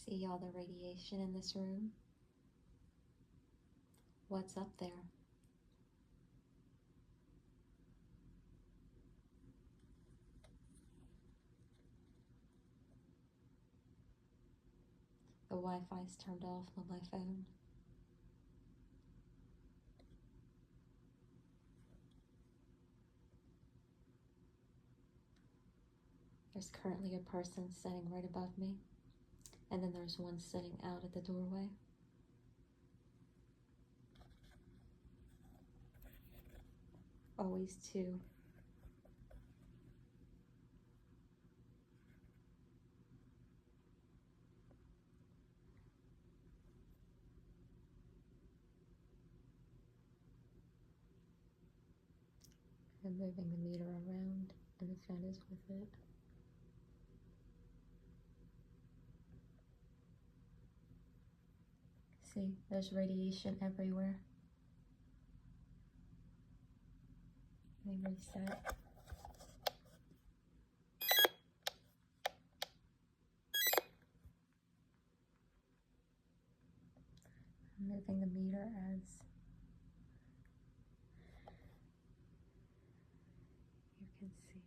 See all the radiation in this room? What's up there? The Wi-Fi's turned off on my phone. There's currently a person sitting right above me, and then there's one sitting out at the doorway. Always two. I'm moving the meter around, and the fan is with it. See, there's radiation everywhere. Let me reset. I'm moving the meter as you can see.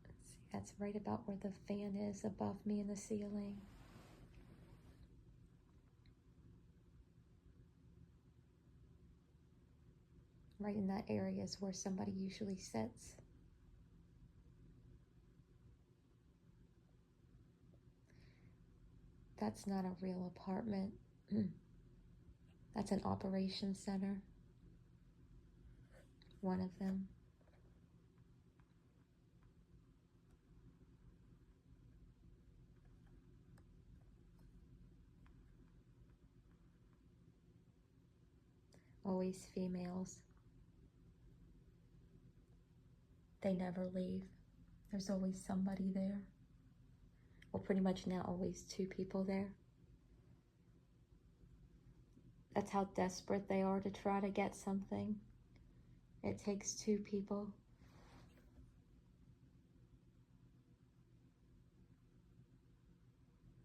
Let's see, that's right about where the fan is above me in the ceiling. Right in that area is where somebody usually sits. That's not a real apartment. That's an operations center. One of them. Always females. They never leave. There's always somebody there. Well, pretty much now always two people there. That's how desperate they are to try to get something. It takes two people.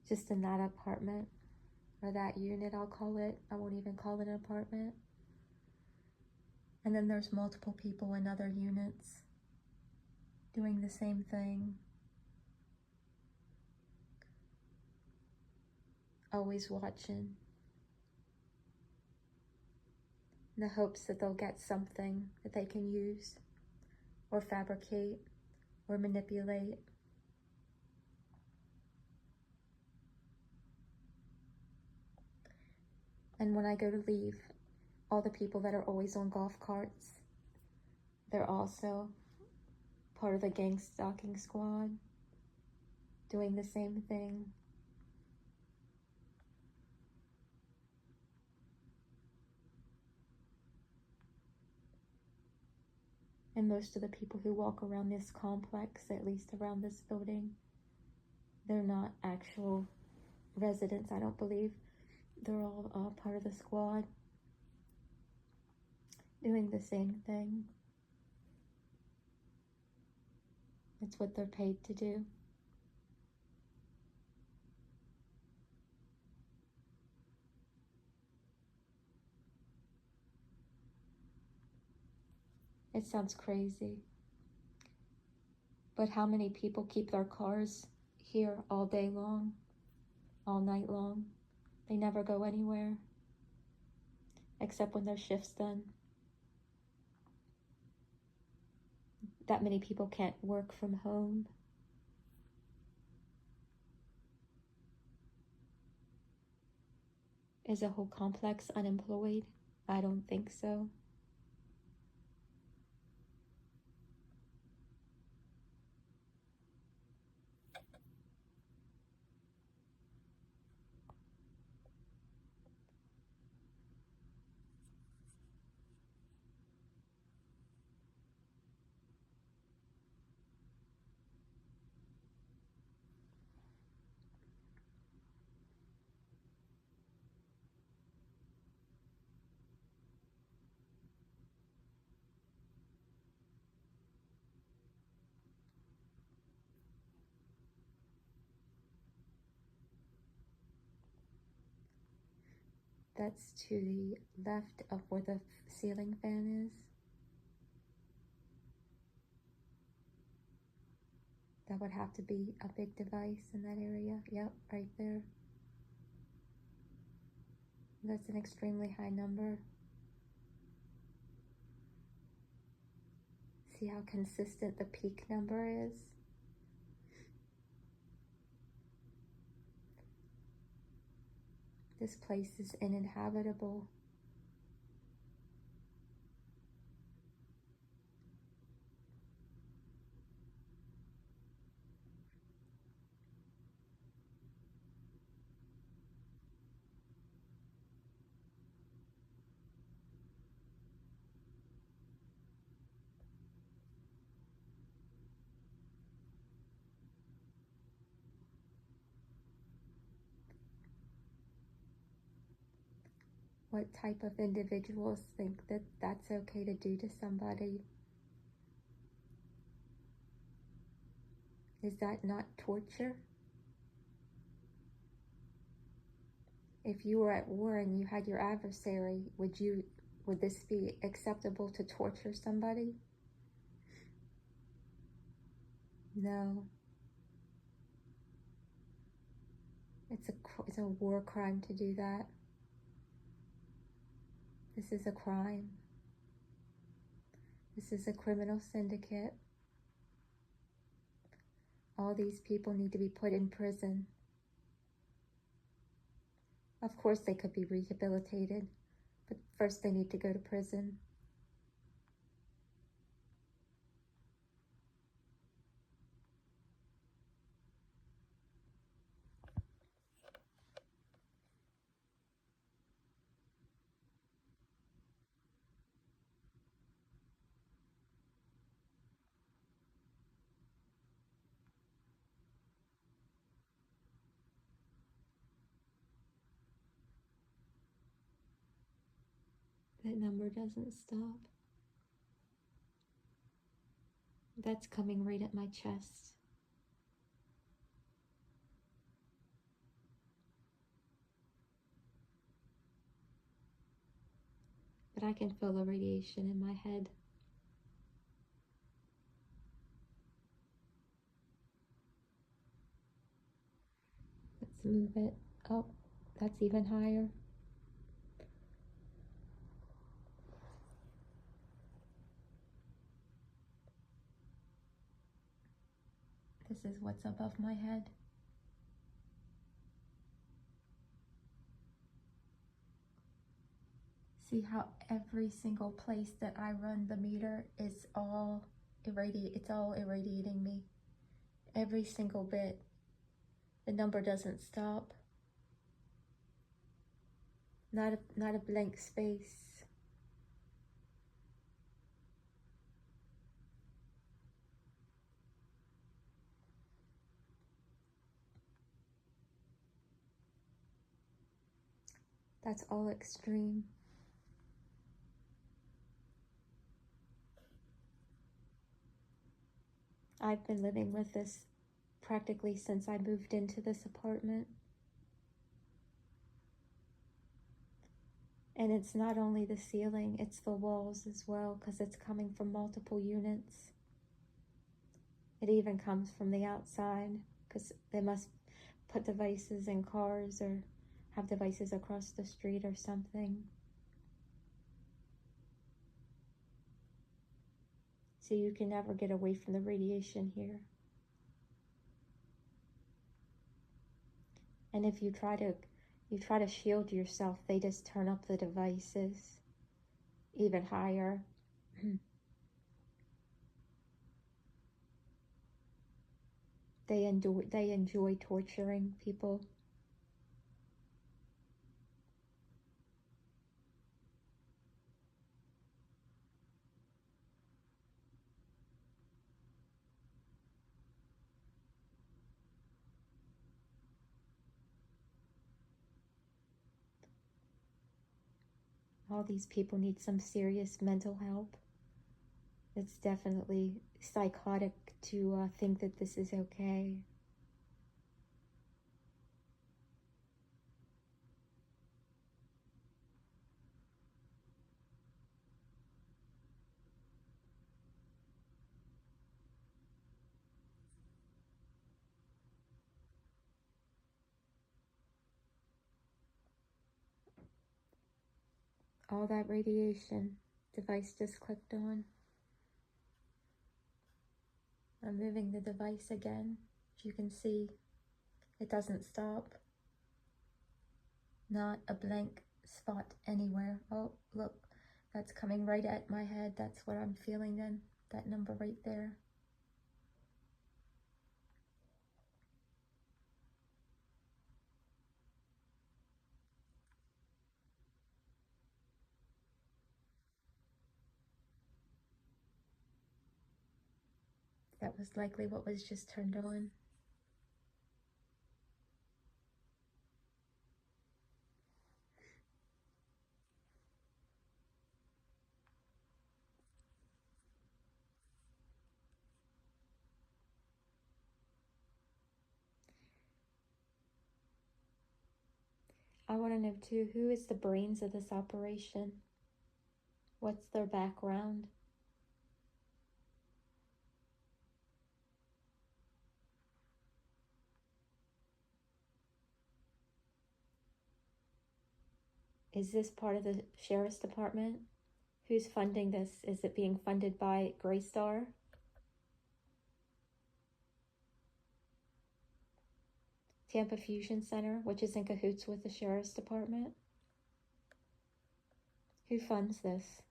Just in that apartment, or that unit, I'll call it. I won't even call it an apartment. And then there's multiple people in other units doing the same thing. Always watching. In the hopes that they'll get something that they can use, or fabricate, or manipulate. And when I go to leave, all the people that are always on golf carts, they're also part of the gang stalking squad, doing the same thing. And most of the people who walk around this complex, at least around this building, they're not actual residents, I don't believe. They're all part of the squad, doing the same thing. It's what they're paid to do. It sounds crazy, but how many people keep their cars here all day long, all night long? They never go anywhere, except when their shift's done. That many people can't work from home. Is a whole complex unemployed? I don't think so. That's to the left of where the ceiling fan is. That would have to be a big device in that area. Yep, right there. That's an extremely high number. See how consistent the peak number is? This place is uninhabitable. What type of individuals think that that's okay to do to somebody? Is that not torture? If you were at war and you had your adversary, would this be acceptable to torture somebody? No. It's a war crime to do that. This is a crime. This is a criminal syndicate. All these people need to be put in prison. Of course they could be rehabilitated, but first they need to go to prison. That number doesn't stop. That's coming right at my chest. But I can feel the radiation in my head. Let's move it. Oh, that's even higher. This is what's above my head. See how every single place that I run the meter is all it's all irradiating me. Every single bit. The number doesn't stop. Not a blank space. That's all extreme. I've been living with this practically since I moved into this apartment. And it's not only the ceiling, it's the walls as well, because it's coming from multiple units. It even comes from the outside, because they must put devices in cars or have devices across the street or something. So you can never get away from the radiation here. And if you try to shield yourself, they just turn up the devices even higher. They enjoy torturing people. All these people need some serious mental help. It's definitely psychotic to think that this is okay. all that radiation. Device just clicked on. I'm moving the device again. As you can see, it doesn't stop. Not a blank spot anywhere. Oh, look, that's coming right at my head. That's what I'm feeling then, that number right there. That was likely what was just turned on. I want to know too, who is the brains of this operation? What's their background? Is this part of the Sheriff's Department? Who's funding this? Is it being funded by Greystar? Tampa Fusion Center, which is in cahoots with the Sheriff's Department? Who funds this?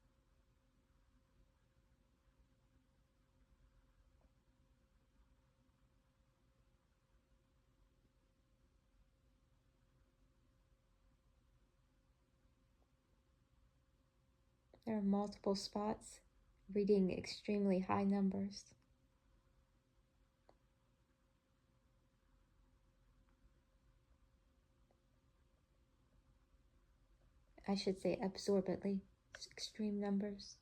There are multiple spots reading extremely high numbers. I should say absorbently extreme numbers.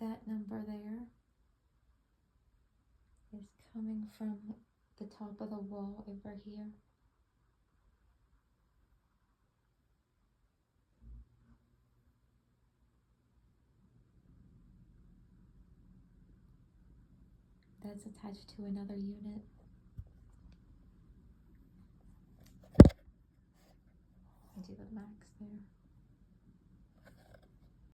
That number there is coming from the top of the wall over here. That's attached to another unit. I do the max there.